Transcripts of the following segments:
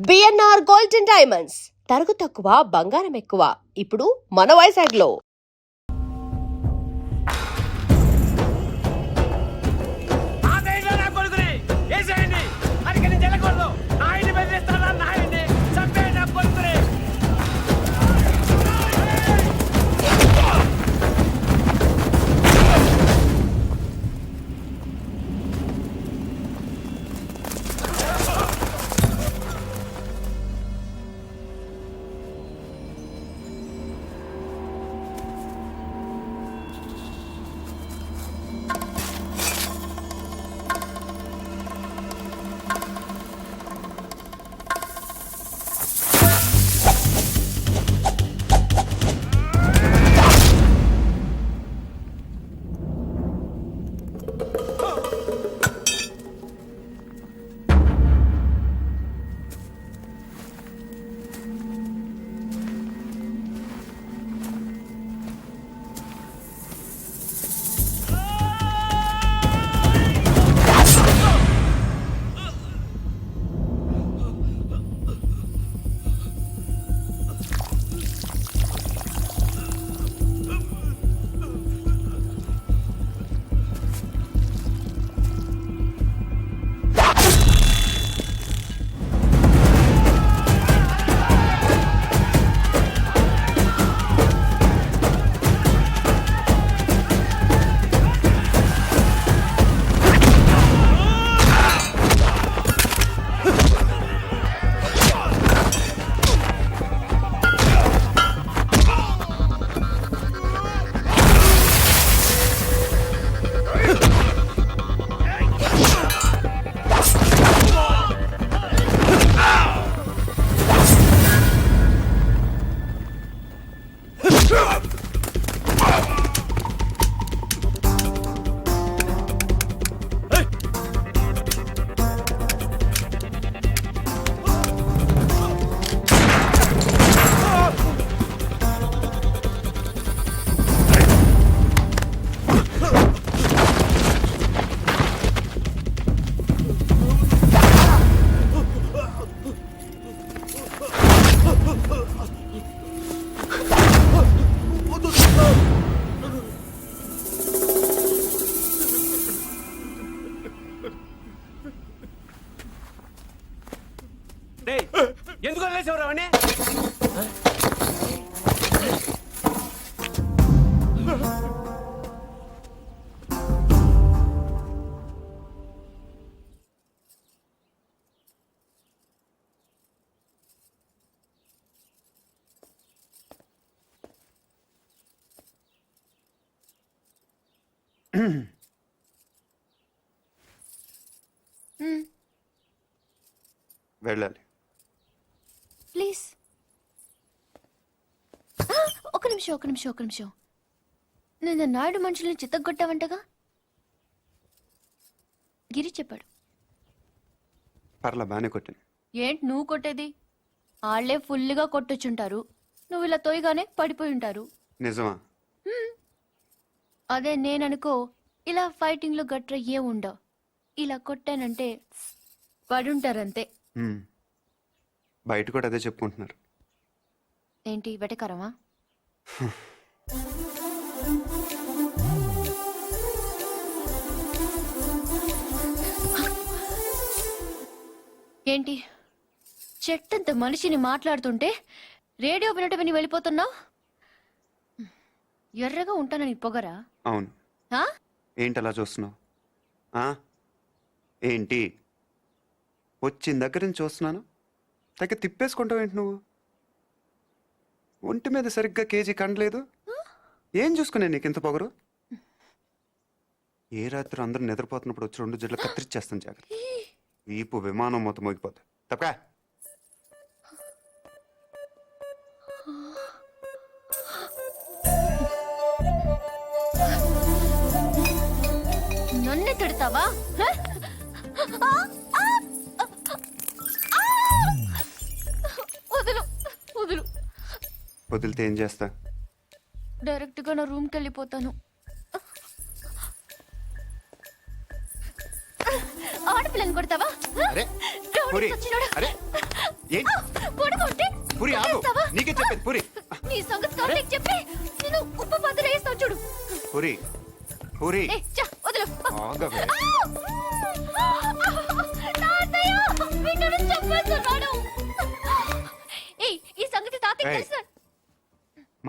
BNR golden diamonds తరుగు తక్కువ బంగారం ఎక్కువ. ఇప్పుడు మన వైజాగ్లో. ఎందుకు వదిలేసేవారు అవన్నీ? వెళ్ళాలి ప్లీజ్. ఒక నిమిషం. నేను నాయుడు మనుషుల్ని చిత్తగొట్టావంటగా? గిరి చెప్పాడు. పర్లా బాగానే కొట్టాను. ఏంటి నువ్వు కొట్టేది? వాళ్ళే ఫుల్గా కొట్టొచ్చుంటారు, నువ్వు ఇలా తోయగానే పడిపోయి ఉంటారు. నిజమా? అదే నేననుకో, ఇలా ఫైటింగ్లో గట్ర ఏ ఉండవు. ఇలా కొట్టానంటే పడుంటారంతే. బయట కూడా అదే చెప్పుకుంటున్నారు. ఏంటి వెటకరమా? ఏంటి చెట్టంత మనిషిని మాట్లాడుతుంటే రేడియో వినట విని వెళ్ళిపోతున్నావు? ఎర్రగా ఉంటానని పొగరా? అవును. ఏంటి అలా చూస్తున్నావు? ఏంటి వచ్చిన దగ్గర నుంచి చూస్తున్నాను, తగ్గ తిప్పేసుకుంటావు ఏంటి నువ్వు? ఒంటి మీద సరిగ్గా కేజీ కండలేదు. ఏం చూసుకునే నీకు ఇంత పొగరు? ఏ రాత్రి అందరూ నిద్రపోతున్నప్పుడు వచ్చి 2 జడ్లు కత్తిరిచ్చేస్తాను జాగ్రత్త. వీపు విమానం మొత్తం మోగిపోతుంది. తప్పకా నన్నే తిడతావా? వదిలితే ఏం చేస్తా? డైరెక్ట్ గా నా రూమ్కి వెళ్ళిపోతాను. ఆడపిల్లని కొడతావా? అరే ఏంటి పొడుగుంటే పూరి ఆగు, కొట్టేస్తావా? నీకే చెప్పేది పూరి. నీ సంగతి కార్తీక్ చెప్పి నేను ఉప్పు పాత్ర వేస్తాను చూడు. పూరి పూరి ఏ చా వదిలు. ఆగవే. తాతయ్య వీటిని చంపేస్తున్నాడు. ఏయ్ ఈ సంగతి తాతయ్య ఏయ్. తెలుసా?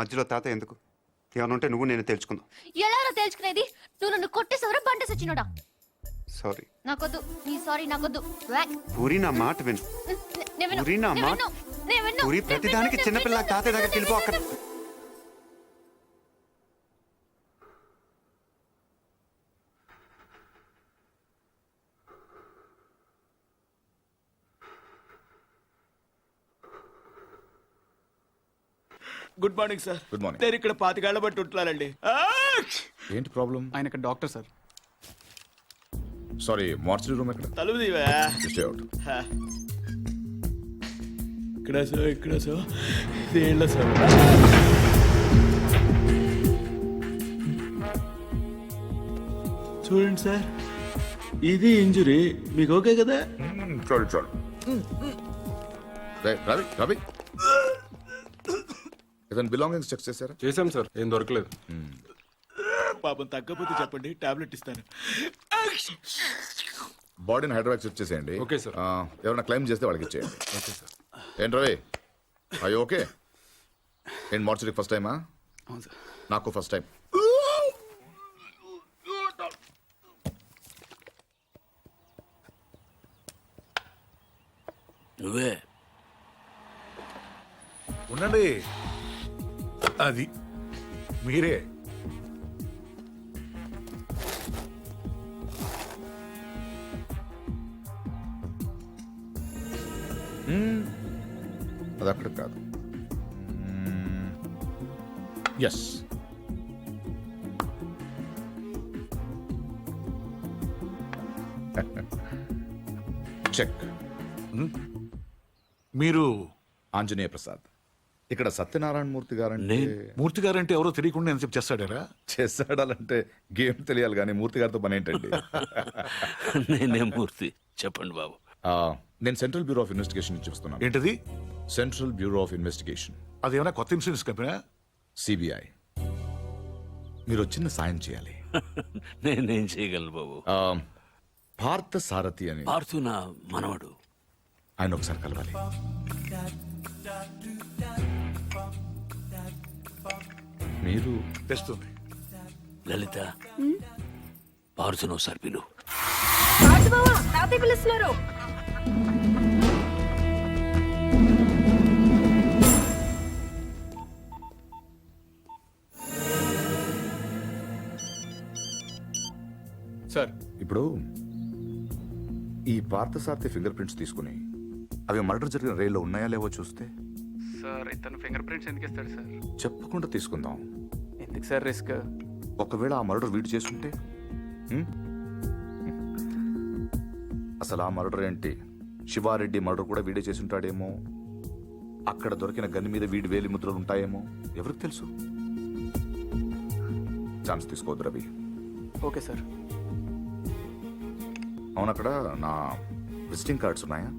మధ్యలో తాత ఎందుకు? ఏమైనా ఉంటే నువ్వు నేను తెలుసుకుందాం. ఎలారా తెలుసుకునేది? నువ్వు నన్ను కొట్టేసవరా బండ సచ్చినోడా? సారీ నాకొద్దు నీ సారీ నాకొద్దు. వ్యాక్. పూరి, నా మాట విను. నేను విన్ను. పూరి, నా నేను మాట విన్ను. నేను విన్ను. పూరి, నేను ప్రతిదానికి విన్ను. చిన్నపిల్ల నేను తాతయ్య దగ్గరికి వెళ్ళిపో. అక్కడ విన్ను. Good morning sir. Good morning. నేను ఇక్కడ 25 ఏళ్ల బట్టి ఉంటున్నానండి. ఏంటి ప్రాబ్లం? ఆయన ఇక్కడ doctor sir. Sorry, mortuary room ఎక్కడ? తలుపు తీవా. Stay out. ఇక్కడ సార్ ఇదేళ్ళ సార్. చూడండి సార్, ఇది ఇంజురీ. మీకు ఓకే కదా? చాలు చాలు. రవి రవి, ఇతని బిలాంగింగ్స్ చెక్ చేశారా? చేశాం సార్, ఏం దొరకలేదు. పాపం తగ్గకపోతే చెప్పండి, టాబ్లెట్ ఇస్తాను. బాడీని హైదరాబాద్ చెక్ చేసేయండి. Okay sir. ఎవరైనా క్లైమ్ చేస్తే వాళ్ళకి ఇచ్చేయండి. Okay sir. ఏంటి రవి, అయ్యో ఓకే. ఏంటి మార్చరీ ఫస్ట్ టైమా? అవును సార్. నాకు ఫస్ట్ టైం. నువ్వే ఉండండి, అది మీరే. అది అక్కడ కాదు. Yes, check. మీరు ఆంజనేయ ప్రసాద్. ఇక్కడ సత్యనారాయణ మూర్తి గారంటే మూర్తి గారంటే ఎవరో తెలియకుండా ఎంత చేస్తాడారా? చేసాడాలంటే గేమ్ తెలియాలి కానీ మూర్తి గారితో పని ఏంటండి? నేనే మూర్తి. చెప్పండి బాబు. ఆ, నేను సెంట్రల్ బ్యూరో ఆఫ్ ఇన్వెస్టిగేషన్ నుంచి చూస్తున్నాను. ఏంటది? సెంట్రల్ బ్యూరో ఆఫ్ ఇన్వెస్టిగేషన్, అదేమైనా కొత్త ఇన్సూరెన్స్ కంపెనీ? సిబిఐ. మీరు చిన్న సాయం చేయాలి. నేనేం చేయగలను బాబు? ఆ, పార్థ సారథి అని పార్థు నా మనవడు. ఆయన ఒకసారి కలవాలి. మీరు తెస్తుంది. లలిత, పార్థును ఒకసారి పిలు. తాతయ్య పిలుస్తున్నారు. సార్ ఇప్పుడు ఈ పార్థసారథి ఫింగర్ ప్రింట్స్ తీసుకుని అవి మర్డర్ జరిగిన రైల్లో ఉన్నాయా లేవో చూస్తే సార్ ఇతను ఫింగర్ ప్రింట్స్ ఎందుకు ఇస్తాడు సార్? చెప్పకుండా తీసుకుందాం. ఎందుకు సార్ రిస్క్? ఒకవేళ ఆ మర్డర్ వీడు చేసుంటే హ్మ్? అసలు ఆ మర్డర్ ఏంటి? శివారెడ్డి మర్డర్ కూడా వీడే చేసి ఉంటాడేమో. అక్కడ దొరికిన గన్ మీద వీడి వేలి ముద్రలు ఉంటాయేమో, ఎవరికి తెలుసు? ఛాన్స్ తీసుకోవద్దు రవి. Okay sir. అవును, అక్కడ నా విజిటింగ్ కార్డ్స్ ఉన్నాయా?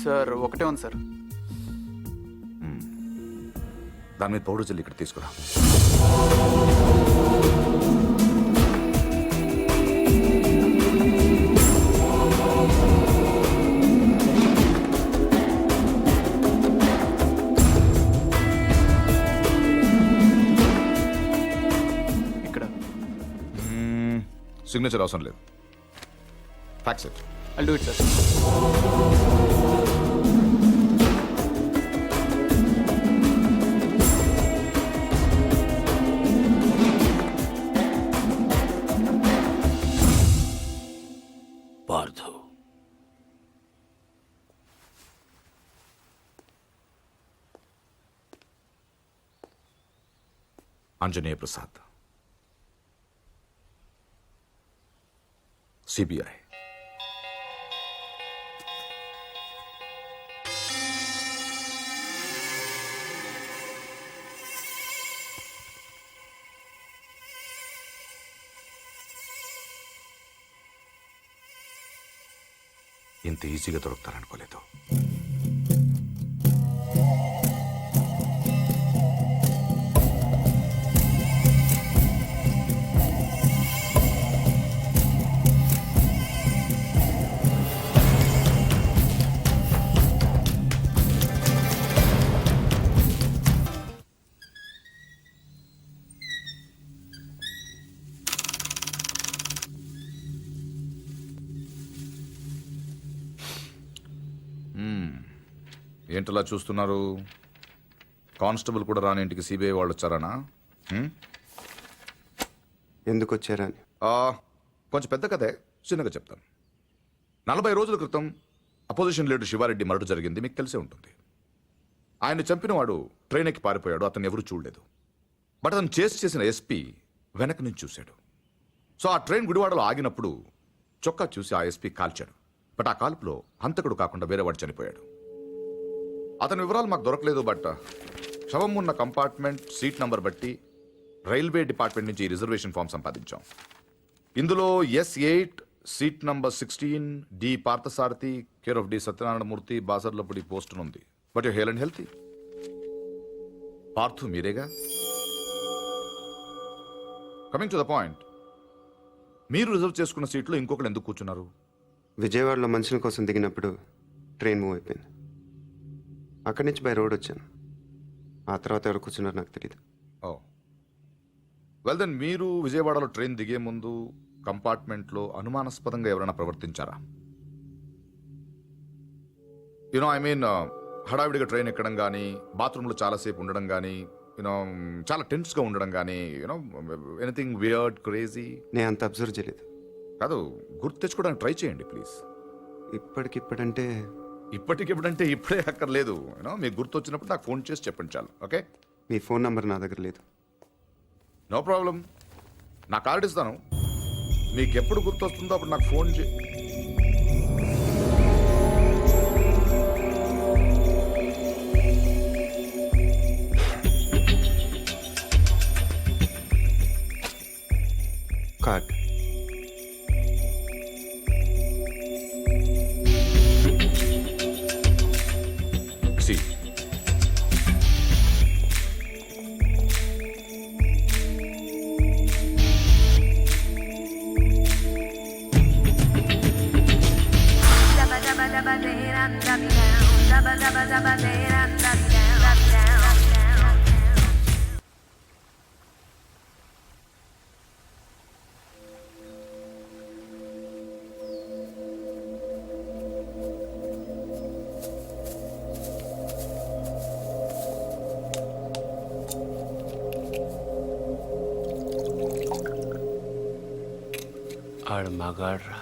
సార్ ఒకటే ఉంది సార్. దాని మీద పౌడర్ జల్లి ఇక్కడ తీసుకురా. ఇక్కడ సిగ్నేచర్ అవసరం లేదు. Fax it. I'll do it sir. Parthu, Anjaneya Prasad, CBI. ఇంత ఈజీగా దొరుకుతారనుకోలేదు. ఏంటలా చూస్తున్నారు? కానిస్టేబుల్ కూడా రాని ఇంటికి సిబిఐ వాళ్ళు వచ్చారనా? ఎందుకు వచ్చారా అని. కొంచెం పెద్ద కథే, చిన్నగా చెప్తాను. 40 రోజుల క్రితం అపోజిషన్ లీడర్ శివారెడ్డి మర్డర్ జరిగింది, మీకు తెలిసే ఉంటుంది. ఆయన చంపిన వాడు ట్రైన్ ఎక్కి పారిపోయాడు, అతను ఎవరూ చూడలేదు. బట్ అతను చేసిన ఎస్పీ వెనక నుంచి చూశాడు. సో ఆ ట్రైన్ గుడివాడలో ఆగినప్పుడు చొక్కా చూసి ఆ ఎస్పీ కాల్చాడు. బట్ ఆ కాల్పులో హంతకుడు కాకుండా వేరేవాడు చనిపోయాడు. అతని వివరాలు మాకు దొరకలేదు. బట్ శవం ఉన్న కంపార్ట్మెంట్ సీట్ నంబర్ బట్టి రైల్వే డిపార్ట్మెంట్ నుంచి రిజర్వేషన్ ఫామ్ సంపాదించాం. ఇందులో S8 seat number 16 D Parthasarathi care of D Satyanarayanamurthy Basarlapudi post ఉంది. But you hale and healthy. Parthu మీరేగా? కమింగ్ టు ద పాయింట్, మీరు రిజర్వ్ చేసుకున్న సీట్లో ఇంకొకరు ఎందుకు కూర్చున్నారు? విజయవాడలో మనుషుల కోసం దిగినప్పుడు ట్రైన్ మూవ్ అయిపోయింది. అక్కడి నుంచి బై రోడ్ వచ్చాను. ఆ తర్వాత ఎవరు కూర్చున్నారో నాకు తెలియదు. ఓ వెల్ దెన్, మీరు విజయవాడలో ట్రైన్ దిగే ముందు కంపార్ట్మెంట్లో అనుమానాస్పదంగా ఎవరైనా ప్రవర్తించారా? యునో ఐ మీన్, హడావిడిగా ట్రైన్ ఎక్కడం కానీ, బాత్రూంలో చాలాసేపు ఉండడం కానీ, యూనో చాలా టెన్స్గా ఉండడం కానీ, యూనో ఎనీథింగ్ వియర్డ్ క్రేజీ? నేను అంత అబ్జర్వ్ చేయలేదు. కాదు, గుర్తు తెచ్చుకోవడానికి ట్రై చేయండి ప్లీజ్. ఇప్పటికిప్పుడంటే ఇప్పటికిప్పుడంటే ఇప్పుడే అక్కర్లేదు. యూనో మీకు గుర్తు వచ్చినప్పుడు నాకు ఫోన్ చేసి చెప్పండి చాలు. ఓకే? మీ ఫోన్ నంబర్ నా దగ్గర లేదు. నో ప్రాబ్లం, నా కార్డు ఇస్తాను. మీకు ఎప్పుడు గుర్తు వస్తుందో అప్పుడు నాకు ఫోన్ చే. కార్డ్. సి ఆడు మగాడ్రా.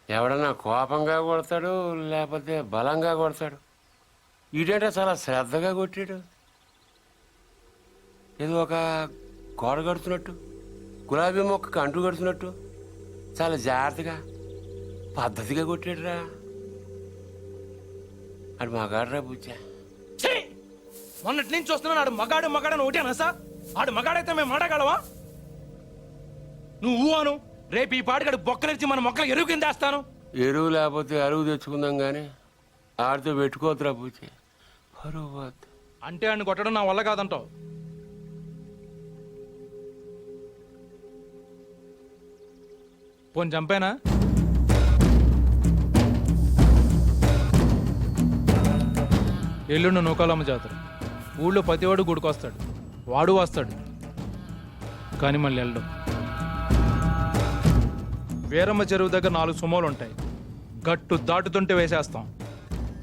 ఎవడన్నా కోపంగా కొడతాడు, లేకపోతే బలంగా కొడతాడు. ఈడంటే చాలా శ్రద్ధగా కొట్టాడు. ఏదో ఒక గోడ కడుతున్నట్టు, గులాబీ మొక్కకు అంటు కడుతున్నట్టు చాలా జాగ్రత్తగా పద్ధతిగా కొట్టాడురా. ఆడు మగాడ్రా బుజ్జా. మొన్నటి నుంచి చూస్తున్నాను. ఆడు మగాడు మగాడని ఒకటేనా సార్? ఆడు మగాడైతే మేము మాట్లాడగలవా? నువ్వు అను, రేపు ఈ పాటికాడు బొక్కలేసి మన మొక్కలు ఎరువు కింద వేస్తాను. ఎరువు లేకపోతే అరువు తెచ్చుకుందాం కానీ ఆడితో పెట్టుకోవద్దురా పూచి. పరువు పోద్ది. అంటే ఆడిని కొట్టడం నా వల్ల కాదంటావు? పోని చంపేనా? ఎల్లుండి నూకాలమ్మ జాతర. ఊళ్ళో ప్రతివాడు గుడికొస్తాడు, వాడు వస్తాడు, కానీ మళ్ళీ వెళ్ళడం. వీరమ్మ చెరువు దగ్గర 4 సుమోలు ఉంటాయి. గట్టు దాటుతుంటే వేసేస్తాం.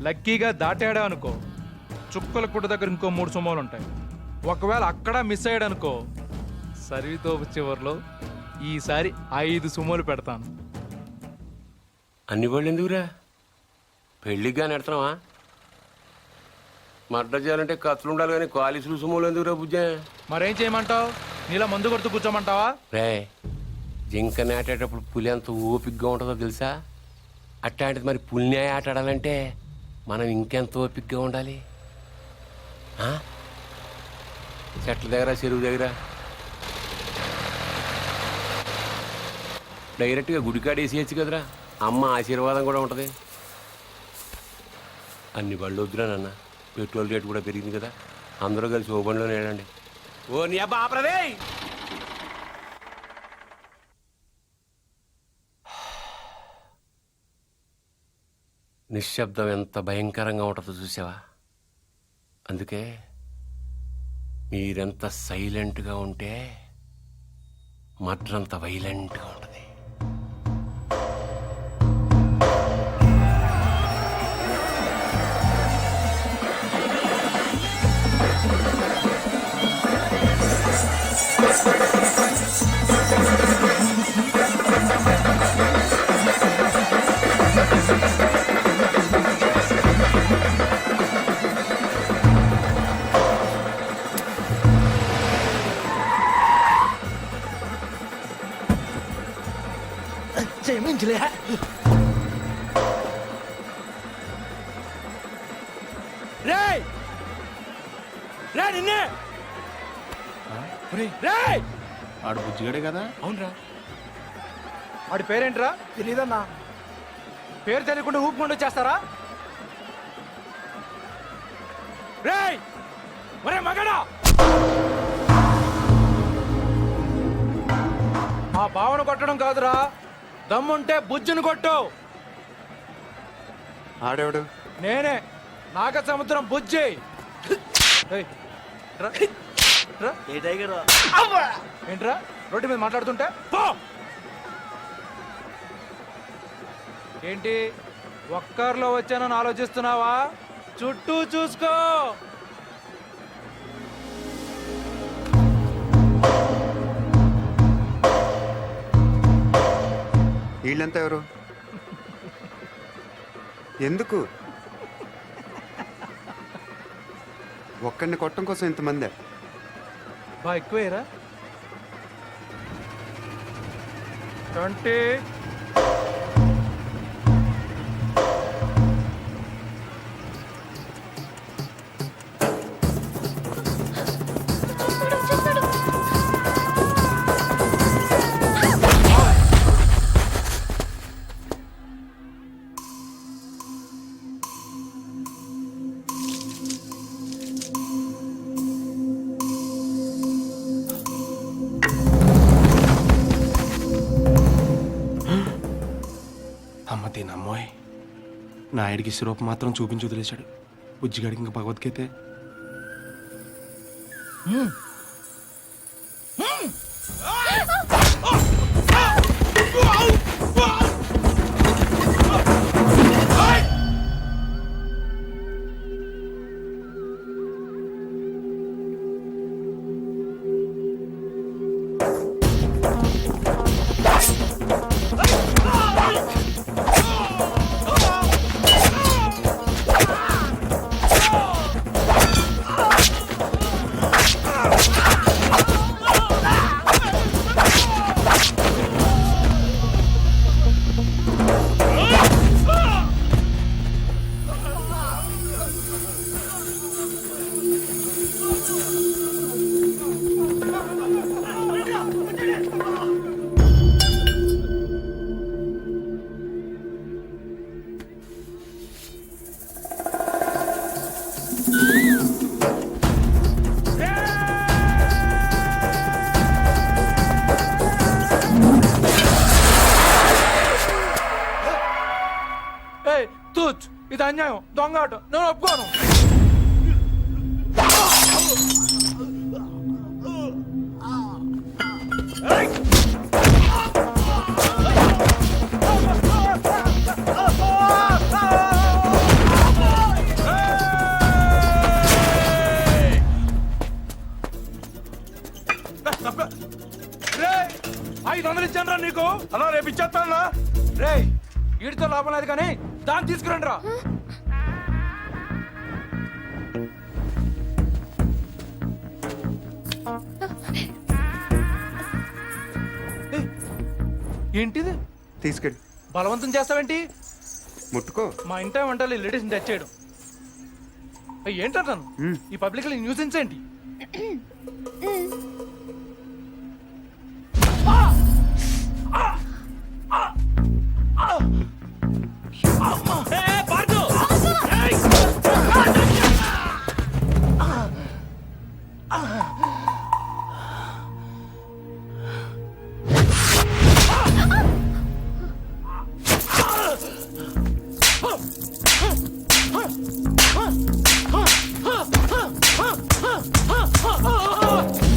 లక్కీగా దాటాడా అనుకో, చుక్కల కుట్ట దగ్గర ఇంకో 3 సుమోలు ఉంటాయి. ఒకవేళ అక్కడ మిస్ అయ్యాడనుకో, సరివితో చివరిలో ఈసారి 5 సుమోలు పెడతాను. అన్ని వాళ్ళు ఎందుకురా? పెళ్ళిగా నెడతావా? మర్డర్ చేయాలంటే కత్తులు ఉండాలి కానీ కాలీసులు సుమోలు ఎందుకురా బుజ్జా? మరేం చేయమంటావు? నీలా మందు కొడుతూ కూర్చోమంటావా? రే, జింక నాటేటప్పుడు పులి ఎంత ఓపికగా ఉంటుందో తెలుసా? అట్లాంటిది మరి పులిని ఆట ఆడాలంటే మనం ఇంకెంత ఓపికగా ఉండాలి. చెట్ల దగ్గర, చెరువు దగ్గర డైరెక్ట్గా గుడికాడ వేసేయచ్చు కదరా, అమ్మ ఆశీర్వాదం కూడా ఉంటుంది. అన్ని బళ్ళు వద్దురా నాన్న, పెట్రోల్ రేటు కూడా పెరిగింది కదా, అందరూ కలిసి ఓ బండిలోనే వెళ్ళండి. ఓ నీ అబ్బా ఆపరదే. నిశ్శబ్దం ఎంత భయంకరంగా ఉంటుందో చూసావా? అందుకే మీరెంత సైలెంట్గా ఉంటే మడ్రంత వైలెంట్గా ఉంటుంది. ఆడు బుజ్జిగాడే కదా. అవునరా, వాడి పేరేంట్రా? తెలీదన్నా. పేరు తెలియకుండా ఊపుకుండా వచ్చేస్తారా? రేయ్ ఒరే మగడా, మా బావను కొట్టడం కాదురా, దమ్ముంటే బుజ్జును కొట్టు. ఆడేవాడు? నేనే, నాగ సముద్రం బుజ్జి. ఏయ్, రా, రా. ఏంట్రా రోడ్డు మీద మాట్లాడుతుంటే? పో. ఏంటి ఒక్కర్లో వచ్చానని ఆలోచిస్తున్నావా? చుట్టూ చూసుకో. వీళ్ళంతా ఎవరు? ఎందుకు ఒక్కడిని కొట్టడం కోసం ఇంతమందే? బా ఎక్కువేరా. 20. అమ్మ దీనమ్మోయ్, నాయుడికి స్వరూపం మాత్రం చూపించి వదిలేశాడు. బుజ్జిగాడికి ఇంకా భగవద్గీతే. ఇది అన్యాయం, దొంగ ఆట, నేను ఒప్పుకోను. రేయ్ 500 ఇచ్చాను రా నీకు. అలా రేపు ఇచ్చేస్తాను. రే వీడితో లాభం లేదు కానీ దాన్ని తీసుకురండి రా. ఏంటిది? తీసుకెళ్ళి. బలవంతం చేస్తావేంటి? ముట్టుకో. మా ఇంట వంటలు లేడీస్ని టచ్ చేయడం ఏంటంటాను? ఈ పబ్లిక్ న్యూసెన్స్ ఏంటి? ఆ!